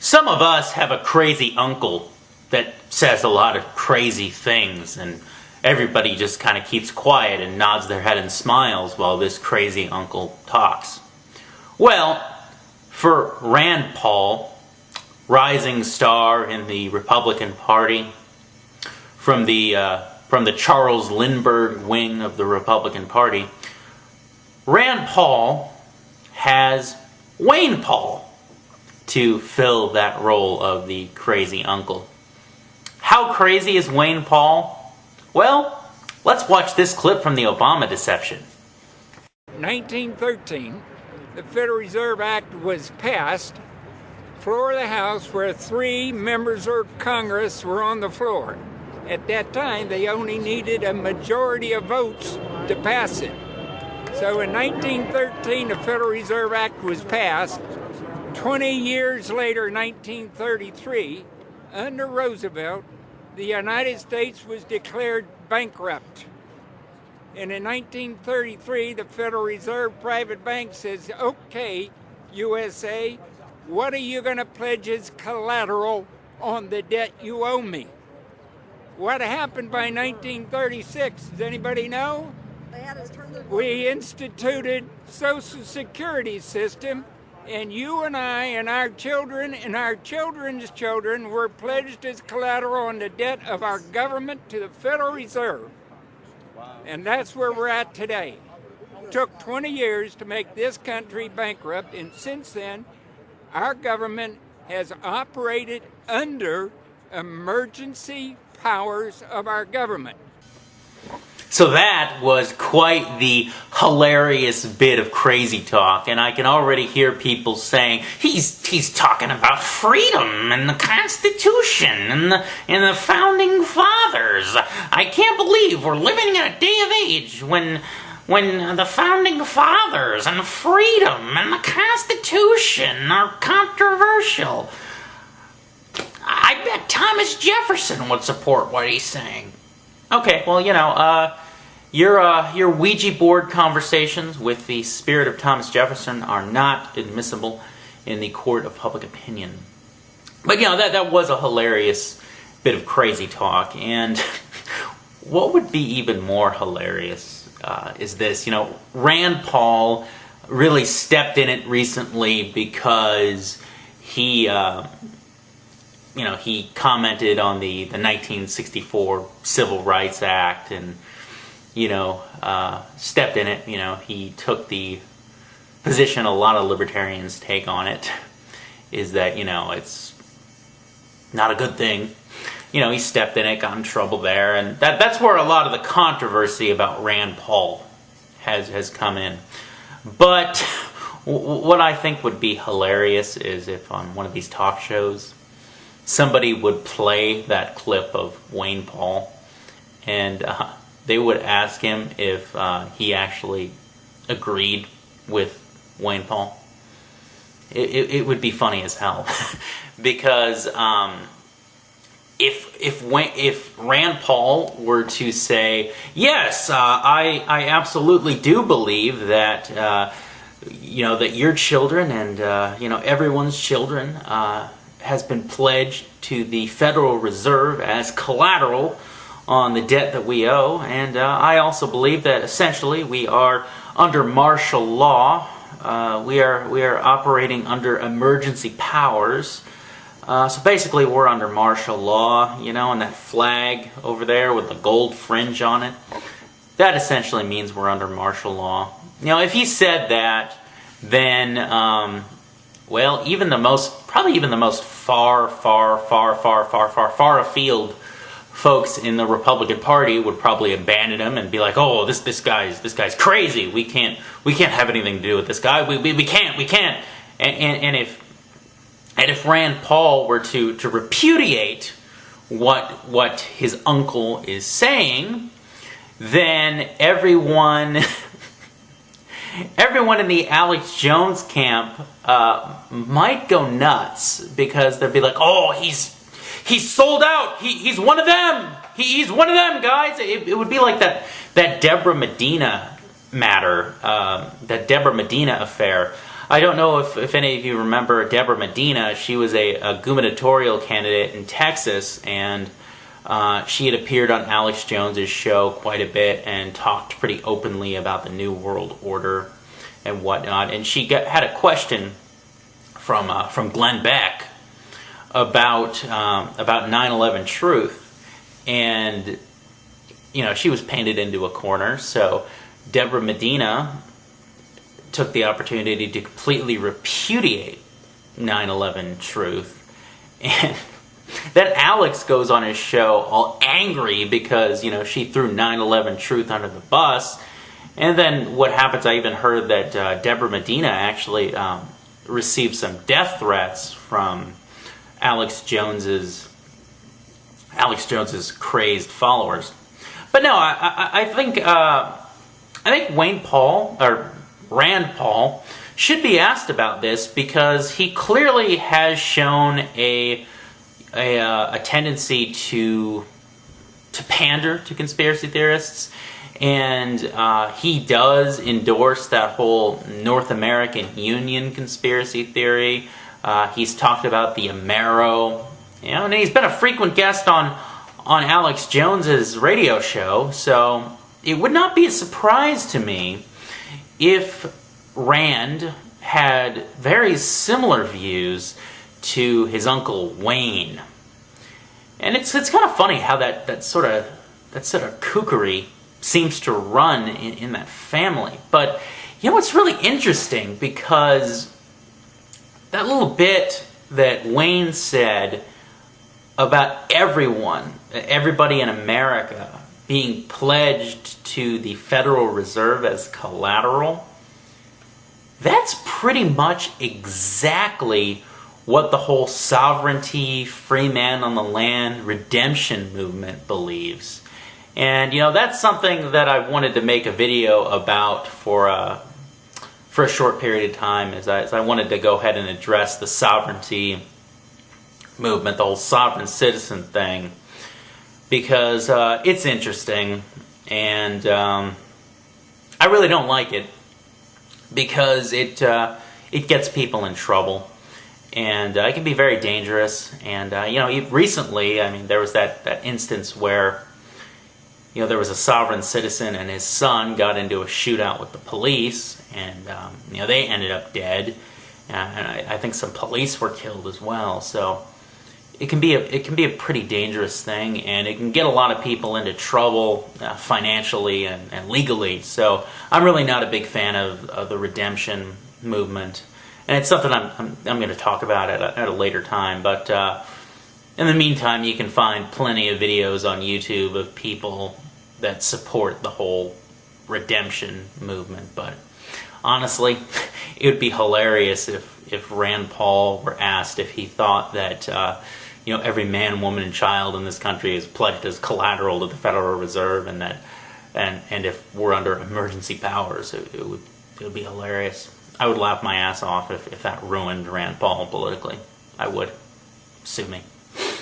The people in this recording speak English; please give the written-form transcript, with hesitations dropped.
Some of us have a crazy uncle that says a lot of crazy things, and everybody just kind of keeps quiet and nods their head and smiles while this crazy uncle talks. Well, for Rand Paul, rising star in the Republican Party, from the Charles Lindbergh wing of the Republican Party, Rand Paul has Wayne Paul to fill that role of the crazy uncle. How crazy is Wayne Paul? Well, let's watch this clip from the Obama deception. 1913, the Federal Reserve Act was passed, floor of the House, where 3 members of Congress were on the floor. At that time, they only needed a majority of votes to pass it. So in 1913, the Federal Reserve Act was passed. 20 years later, 1933, under Roosevelt, the United States was declared bankrupt. And in 1933, the Federal Reserve Private Bank says, okay, USA, what are you going to pledge as collateral on the debt you owe me? What happened by 1936? Does anybody know? We instituted Social Security system, and you and I and our children and our children's children were pledged as collateral on the debt of our government to the Federal Reserve. Wow. And that's where we're at today. It took 20 years to make this country bankrupt, and since then, our government has operated under emergency powers of our government. So that was quite the hilarious bit of crazy talk, and I can already hear people saying, he's talking about freedom and the Constitution and the Founding Fathers. I can't believe we're living in a day of age when the Founding Fathers and freedom and the Constitution are controversial. I bet Thomas Jefferson would support what he's saying. Okay, well, your Ouija board conversations with the spirit of Thomas Jefferson are not admissible in the court of public opinion. But, that was a hilarious bit of crazy talk. And what would be even more hilarious is this. Rand Paul really stepped in it recently because he commented on the 1964 Civil Rights Act and, stepped in it. He took the position a lot of libertarians take on it, is that, it's not a good thing. He stepped in it, got in trouble there, and that's where a lot of the controversy about Rand Paul has come in. But what I think would be hilarious is if on one of these talk shows, somebody would play that clip of Wayne Paul, and they would ask him if he actually agreed with Wayne Paul. It would be funny as hell, because if Rand Paul were to say, yes, I absolutely do believe that that your children and everyone's children has been pledged to the Federal Reserve as collateral on the debt that we owe, and I also believe that essentially we are under martial law. We are operating under emergency powers. So basically we're under martial law, and that flag over there with the gold fringe on it, that essentially means we're under martial law. If he said that, then even the most far afield folks in the Republican Party would probably abandon him and be like, "Oh, this guy's crazy. We can't have anything to do with this guy. We can't." And if Rand Paul were to repudiate what his uncle is saying, then everyone in the Alex Jones camp might go nuts, because they'll be like, "Oh, he's sold out. He's one of them. He's one of them, guys." It would be like that Deborah Medina matter, that Deborah Medina affair. I don't know if any of you remember Deborah Medina. She was a gubernatorial candidate in Texas, and she had appeared on Alex Jones's show quite a bit and talked pretty openly about the New World Order and whatnot. And she had a question from Glenn Beck about 9/11 truth, and she was painted into a corner. So Deborah Medina took the opportunity to completely repudiate 9/11 truth, and then Alex goes on his show all angry because she threw 9/11 truth under the bus. And then what happens? I even heard that Deborah Medina actually received some death threats from Alex Jones's crazed followers. But no, I think Wayne Paul or Rand Paul should be asked about this, because he clearly has shown a tendency to pander to conspiracy theorists, and he does endorse that whole North American Union conspiracy theory. He's talked about the Amero, and he's been a frequent guest on Alex Jones's radio show. So it would not be a surprise to me if Rand had very similar views to his uncle Wayne. And it's kind of funny how that sort of kookery seems to run in that family. But it's really interesting, because that little bit that Wayne said about everybody in America being pledged to the Federal Reserve as collateral, that's pretty much exactly what the whole sovereignty, free man on the land, redemption movement believes. And that's something that I wanted to make a video about for a short period of time, as I wanted to go ahead and address the sovereignty movement, the whole sovereign citizen thing, because it's interesting, and I really don't like it, because it gets people in trouble, and it can be very dangerous. And recently, there was that instance where there was a sovereign citizen and his son got into a shootout with the police, and they ended up dead, and I think some police were killed as well. So it can be a pretty dangerous thing, and it can get a lot of people into trouble financially and legally. So I'm really not a big fan of the redemption movement, and it's something I'm going to talk about at a later time. But in the meantime, you can find plenty of videos on YouTube of people that support the whole redemption movement. But honestly, it would be hilarious if Rand Paul were asked if he thought that every man, woman, and child in this country is pledged as collateral to the Federal Reserve, and if we're under emergency powers, it would be hilarious. I would laugh my ass off if that ruined Rand Paul politically. I would. Sue me.